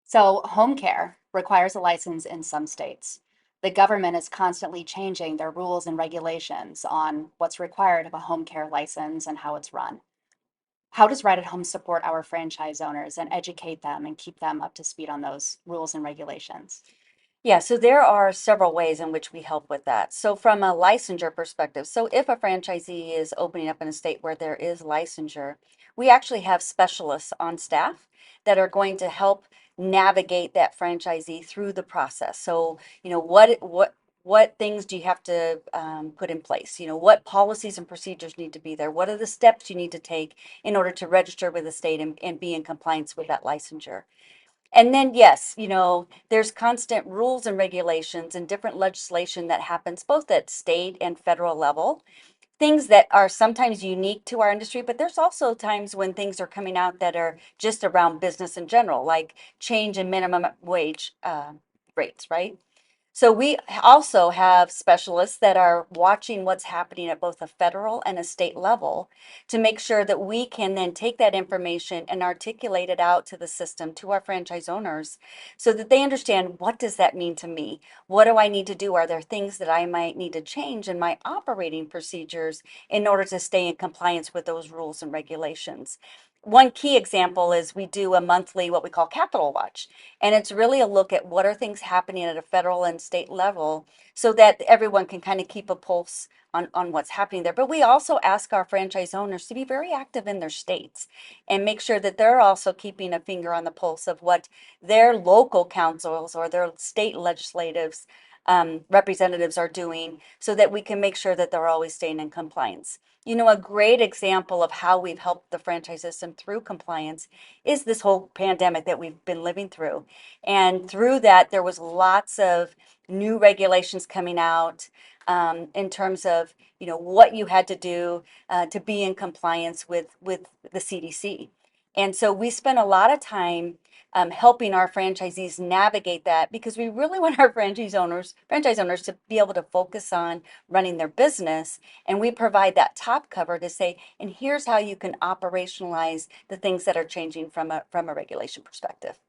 So, home care requires a license in some states. The government is constantly changing their rules and regulations on what's required of a home care license and how it's run. How does Right at Home support our franchise owners and educate them and keep them up to speed on those rules and regulations? Yeah, so there are several ways in which we help with that. So, from a licensure perspective, so if a franchisee is opening up in a state where there is licensure, we actually have specialists on staff that are going to help navigate that franchisee through the process. So, what things do you have to put in place? What policies and procedures need to be there? What are the steps you need to take in order to register with the state and be in compliance with that licensure? And then, yes, there's constant rules and regulations and different legislation that happens both at state and federal level. Things that are sometimes unique to our industry, but there's also times when things are coming out that are just around business in general, like change in minimum wage rates, right? So we also have specialists that are watching what's happening at both a federal and a state level to make sure that we can then take that information and articulate it out to the system, to our franchise owners, so that they understand, what does that mean to me? What do I need to do? Are there things that I might need to change in my operating procedures in order to stay in compliance with those rules and regulations? One key example is we do a monthly, what we call Capital Watch. And it's really a look at what are things happening at a federal and state level so that everyone can kind of keep a pulse on what's happening there. But we also ask our franchise owners to be very active in their states and make sure that they're also keeping a finger on the pulse of what their local councils or their state legislatives representatives are doing so that we can make sure that they're always staying in compliance. A great example of how we've helped the franchise system through compliance is this whole pandemic that we've been living through. And through that, there was lots of new regulations coming out in terms of, what you had to do to be in compliance with the CDC. And so we spent a lot of time helping our franchisees navigate that because we really want our franchise owners to be able to focus on running their business. And we provide that top cover to say, and here's how you can operationalize the things that are changing from a regulation perspective.